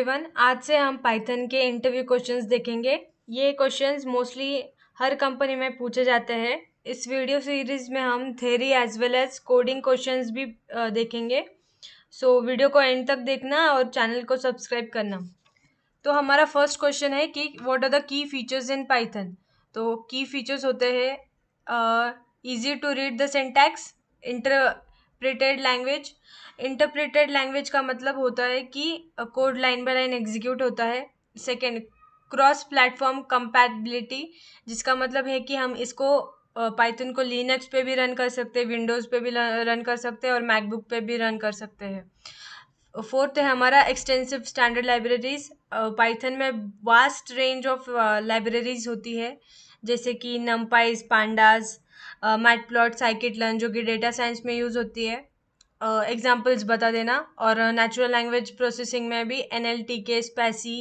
Everyone, आज से हम पाइथन के इंटरव्यू क्वेश्चंस देखेंगे। ये क्वेश्चंस मोस्टली हर कंपनी में पूछे जाते हैं। इस वीडियो सीरीज में हम theory as well as coding questions भी देखेंगे। सो वीडियो को एंड तक देखना और चैनल को सब्सक्राइब करना। तो हमारा फर्स्ट क्वेश्चन है कि what are the key features in Python. तो की फीचर्स होते हैं easy to read the syntax, interpreted language. Interpreted language का मतलब होता है कि code line by line execute होता है। सेकेंड, क्रॉस प्लेटफॉर्म कंपैटिबिलिटी, जिसका मतलब है कि हम इसको पाइथन को लिनक्स पे भी रन कर सकते हैं, विंडोज़ पे भी रन कर सकते हैं और मैकबुक पे भी रन कर सकते हैं। फोर्थ है हमारा एक्सटेंसिव स्टैंडर्ड लाइब्रेरीज। पाइथन में वास्ट रेंज ऑफ लाइब्रेरीज होती है, जैसे कि नमपाइज, पांडाज, मैटप्लॉट, साइकिट-लर्न, जो कि डेटा साइंस में यूज़ होती है। एग्जाम्पल्स बता देना। और नेचुरल लैंग्वेज प्रोसेसिंग में भी NLTK, स्पैसी,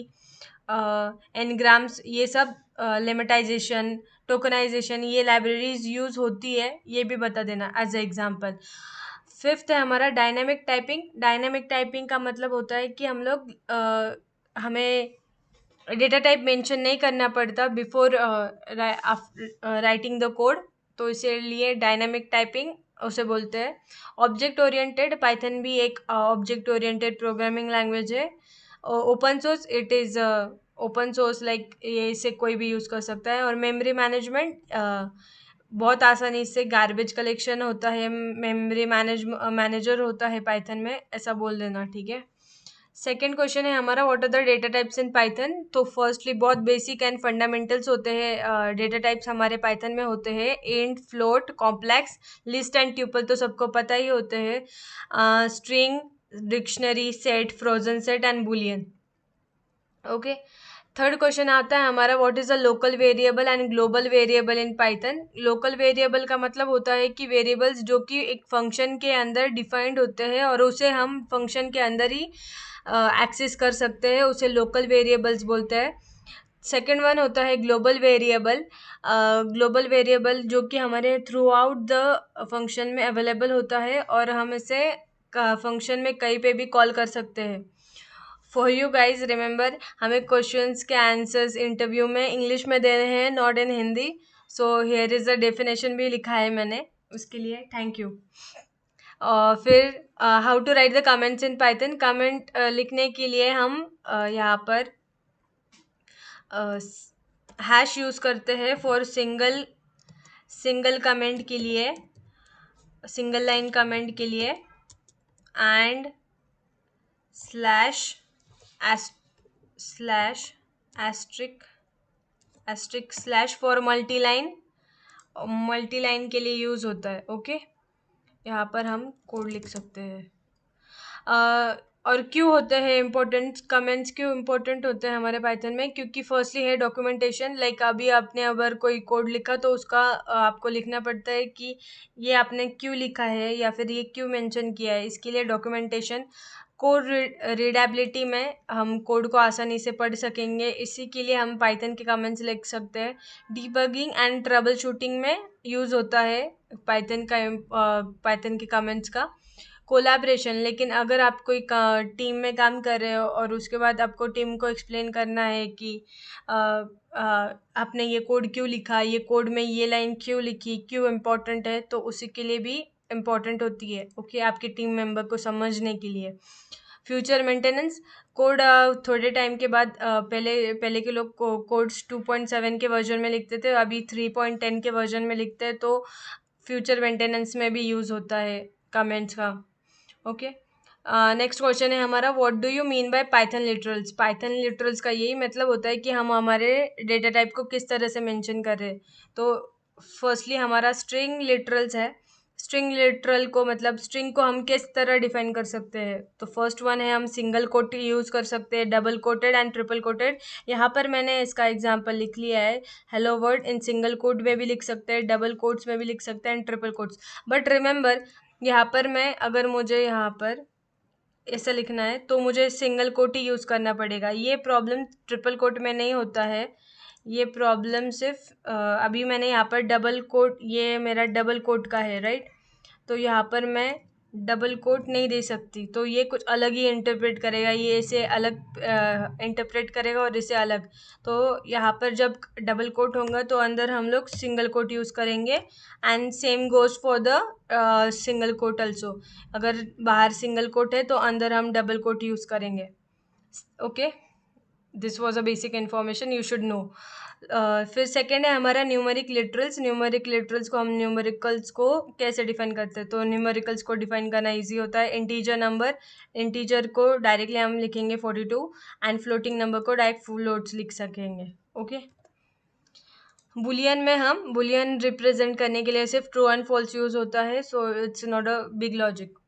एनग्राम्स, ये सब लेमेटाइजेशन, टोकनाइजेशन, ये लाइब्रेरीज यूज़ होती है, ये भी बता देना एज ए एग्जाम्पल। फिफ्थ है हमारा डायनेमिक टाइपिंग। डायनेमिक टाइपिंग का मतलब होता है कि हम लोग हमें डेटा टाइप मेंशन नहीं करना पड़ता बिफोर राइटिंग द कोड, तो इसीलिए डायनेमिक टाइपिंग उसे बोलते हैं। ऑब्जेक्ट ओरिएंटेड, पाइथन भी एक ऑब्जेक्ट ओरिएंटेड प्रोग्रामिंग लैंग्वेज है। Open source, it is open source, like ये इसे कोई भी यूज़ कर सकता है। और मेमोरी मैनेजमेंट, बहुत आसानी से गार्बेज कलेक्शन होता है, मेमोरी मैनेजर होता है पाइथन में, ऐसा बोल देना, ठीक है। सेकेंड क्वेश्चन है हमारा what are the data types in Python. तो फर्स्टली बहुत बेसिक एंड फंडामेंटल्स होते हैं। डेटा टाइप्स हमारे पाइथन में होते हैं int, float, complex, list and tuple, तो सबको पता ही होते हैं। String, dictionary, set, frozen set and boolean. Okay, third question आता है हमारा what is a local variable and global variable in Python. Local variable का मतलब होता है कि वेरिएबल्स जो कि एक फंक्शन के अंदर डिफाइंड होते हैं और उसे हम फंक्शन के अंदर ही एक्सेस कर सकते हैं, उसे लोकल वेरिएबल्स बोलते हैं। सेकेंड वन होता है ग्लोबल वेरिएबल। ग्लोबल वेरिएबल जो कि हमारे थ्रू आउट द फंक्शन में अवेलेबल होता है और हम इसे फंक्शन में कहीं पे भी कॉल कर सकते हैं। फॉर यू गाइज रिमेंबर, हमें क्वेश्चंस के आंसर्स इंटरव्यू में इंग्लिश में देने हैं, not in Hindi. So here is a definition भी लिखा है मैंने, उसके लिए थैंक यू। फिर how to write the comments in Python. Comment लिखने के लिए हम यहाँ पर हैश यूज़ करते हैं फॉर सिंगल कमेंट के लिए, सिंगल लाइन कमेंट के लिए, and asterisk slash for multiline के लिए यूज़ होता है। ओके, यहाँ पर हम कोड लिख सकते हैं। और क्यों होते हैं इम्पोर्टेंट कमेंट्स, क्यों इम्पोर्टेंट होते हैं हमारे पाइथन में? क्योंकि फर्स्टली है डॉक्यूमेंटेशन, लाइक अभी आपने अगर कोई कोड लिखा तो उसका आपको लिखना पड़ता है कि ये आपने क्यों लिखा है या फिर ये क्यों मेंशन किया है, इसके लिए डॉक्यूमेंटेशन। कोड रीडेबिलिटी में हम कोड को आसानी से पढ़ सकेंगे, इसी के लिए हम पाइथन के कमेंट्स लिख सकते हैं। डीबगिंग एंड ट्रबल शूटिंग में यूज़ होता है पाइथन के कमेंट्स का। कोलैबोरेशन, लेकिन अगर आप कोई टीम में काम कर रहे हो और उसके बाद आपको टीम को एक्सप्लेन करना है कि आपने ये कोड क्यों लिखा, ये कोड में ये लाइन क्यों लिखी, क्यों इम्पोर्टेंट है, तो उसी के लिए भी इम्पोर्टेंट होती है। ओके, आपके टीम मेंबर को समझने के लिए। फ्यूचर मेंटेनेंस, कोड थोड़े टाइम के बाद पहले के लोग कोड्स 2.7 के वर्जन में लिखते थे, अभी 3.10 के वर्जन में लिखते हैं, तो फ्यूचर मेंटेनेंस में भी यूज़ होता है कमेंट्स का। ओके, नेक्स्ट क्वेश्चन है हमारा what do you mean by Python literals. Python literals का यही मतलब होता है कि हम हमारे डेटा टाइप को किस तरह से मेंशन कर रहे हैं। तो फर्स्टली हमारा स्ट्रिंग लिटरल्स है। स्ट्रिंग लिटरल को मतलब स्ट्रिंग को हम किस तरह डिफाइन कर सकते हैं। तो फर्स्ट वन है हम सिंगल कोट यूज़ कर सकते हैं, double coated and triple coated. यहाँ पर मैंने इसका एग्जांपल लिख लिया है। Hello world in single quote में भी लिख सकते हैं, डबल कोट्स में भी लिख सकते हैं and triple quotes. But remember, यहाँ पर मैं अगर मुझे यहाँ पर ऐसा लिखना है तो मुझे सिंगल कोट ही यूज़ करना पड़ेगा। ये प्रॉब्लम ट्रिपल कोट में नहीं होता है, ये प्रॉब्लम सिर्फ अभी मैंने यहाँ पर डबल कोट, ये मेरा डबल कोट का है, राइट। तो यहाँ पर मैं डबल कोट नहीं दे सकती, तो ये कुछ अलग ही इंटरप्रेट करेगा, ये इसे अलग इंटरप्रेट करेगा और इसे अलग। तो यहाँ पर जब डबल कोट होगा तो अंदर हम लोग सिंगल कोट यूज़ करेंगे, and same goes for the single quote also. अगर बाहर सिंगल कोट है तो अंदर हम डबल कोट यूज़ करेंगे। Okay, this was a basic information you should know. फिर सेकेंड है हमारा न्यूमेरिक लिटरल्स। न्यूमेरिक लिटरल्स को हम न्यूमेरिकल्स को कैसे डिफाइन करते हैं? तो न्यूमेरिकल्स को डिफाइन करना इजी होता है। इंटीजर नंबर, इंटीजर को डायरेक्टली हम लिखेंगे 42, एंड फ्लोटिंग नंबर को डायरेक्ट फ्लोट्स लिख सकेंगे। ओके, बुलियन में हम बुलियन रिप्रेजेंट करने के लिए सिर्फ ट्रू एंड फॉल्स यूज होता है, so it's not a big logic.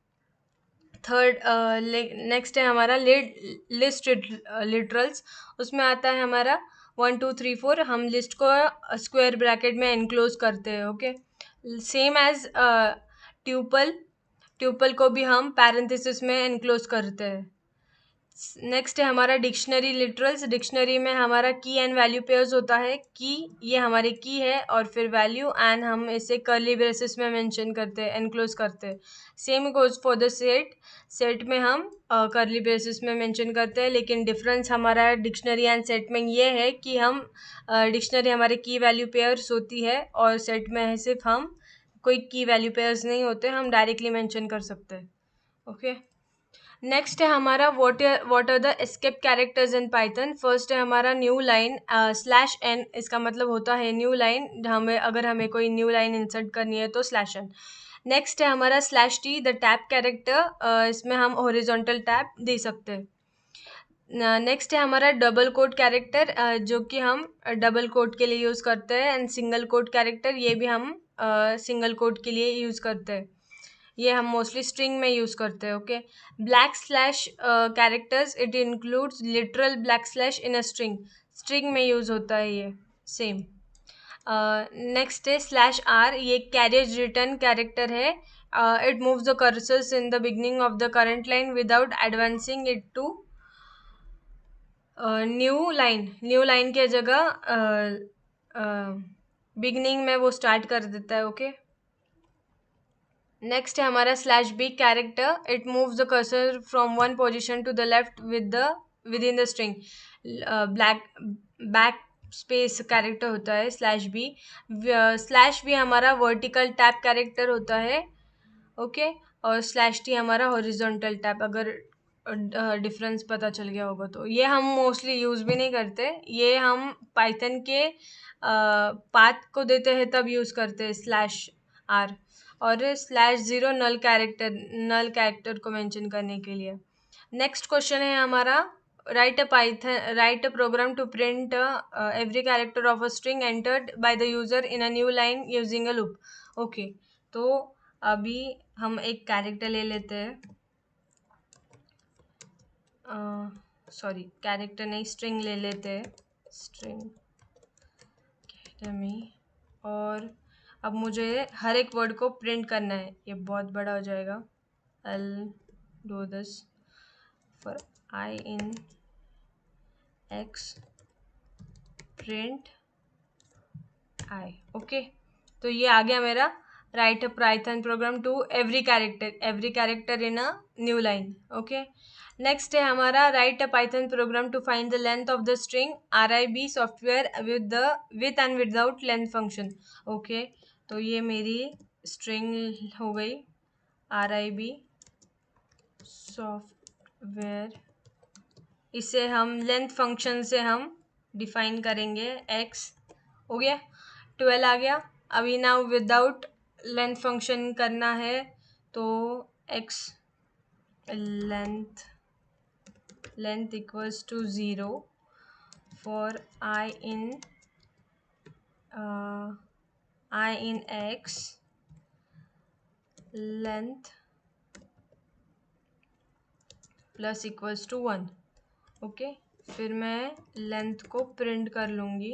Third, next है हमारा लिस्ट लिटरल्स। उसमें आता है हमारा 1 2 3 4। हम लिस्ट को स्क्वायर ब्रैकेट में एनक्लोज करते हैं। Okay, same as tuple, tuple को भी हम पैरेंथेसिस में एनक्लोज करते हैं। नेक्स्ट है हमारा डिक्शनरी लिटरल्स। डिक्शनरी में हमारा की एंड वैल्यू पेयर्स होता है। की, ये हमारी की है, और फिर वैल्यू, एंड हम इसे कर्ली ब्रेसेस में मेंशन करते हैं, एनक्लोज करते हैं। Same goes for the set. Set में हम कर्ली ब्रेसेस में मेंशन करते हैं, लेकिन डिफरेंस हमारा डिक्शनरी एंड सेट में ये है कि हम डिक्शनरी हमारे की वैल्यू पेयर्स होती है, और सेट में है सिर्फ हम कोई की वैल्यू पेयर्स नहीं होते, हम डायरेक्टली मेंशन कर सकते हैं। ओके, नेक्स्ट है हमारा what are the escape characters in Python. First है हमारा न्यू लाइन, स्लैश एन, इसका मतलब होता है न्यू लाइन। हमें अगर हमें कोई न्यू लाइन इंसर्ट करनी है तो स्लैश एन। नेक्स्ट है हमारा slash T, the tab character. इसमें हम हॉरिजॉन्टल टैब दे सकते हैं। नेक्स्ट है हमारा डबल कोट कैरेक्टर, जो कि हम डबल कोट के लिए यूज़ करते हैं, एंड सिंगल कोट कैरेक्टर, ये भी हम सिंगल कोट के लिए यूज़ करते हैं। ये हम मोस्टली स्ट्रिंग में यूज़ करते हैं। Okay, black slash characters, it includes literal black slash in a string. String में यूज़ होता है ये, सेम। नेक्स्ट है स्लैश आर, ये कैरेज रिटर्न कैरेक्टर है। It moves the cursors in the beginning of the current line without advancing it to new line. New line के जगह बिगनिंग में वो स्टार्ट कर देता है। ओके, नेक्स्ट है हमारा slash B character, it moves the cursor from one position to the left within the string. Black back space character होता है स्लैश बी। स्लैश बी हमारा वर्टिकल टैप कैरेक्टर होता है। ओके, और slash T हमारा horizontal tab, अगर difference पता चल गया होगा तो। ये हम मोस्टली यूज़ भी नहीं करते, ये हम पाइथन के पाथ को देते हैं तब यूज़ करते हैं स्लैश आर। और स्लैश ज़ीरो नल कैरेक्टर को मेंशन करने के लिए। नेक्स्ट क्वेश्चन है हमारा, write a program to print every character of a string entered by the user in a new line using a loop. Okay, तो अभी हम एक कैरेक्टर ले लेते हैं, सॉरी कैरेक्टर नहीं, स्ट्रिंग ले लेते हैं, स्ट्रिंग में। और अब मुझे हर एक वर्ड को प्रिंट करना है, ये बहुत बड़ा हो जाएगा। I'll do this for I in X print I। Okay, तो ये आ गया मेरा write a Python program to every character in a new line. Okay, next है हमारा write a Python program to find the length of the string RIB software with and without length function. Okay, तो ये मेरी string हो गई RIB software. इसे हम length function से हम डिफाइन करेंगे x। हो गया, 12 आ गया। अभी ना विदाउट लेंथ फंक्शन करना है, तो x length equals to 0 for I in x length plus equals to 1। Okay, फिर मैं लेंथ को प्रिंट कर लूँगी।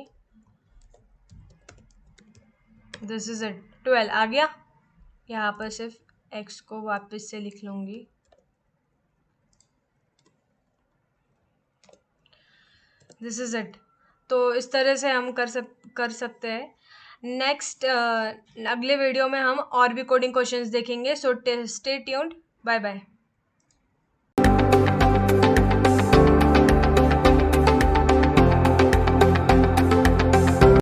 दिस इज इट, 12 आ गया। यहाँ पर सिर्फ x को वापस से लिख लूँगी। This is it. तो इस तरह से हम कर सकते हैं। नेक्स्ट अगले वीडियो में हम और भी कोडिंग क्वेश्चंस देखेंगे, so stay tuned, bye bye.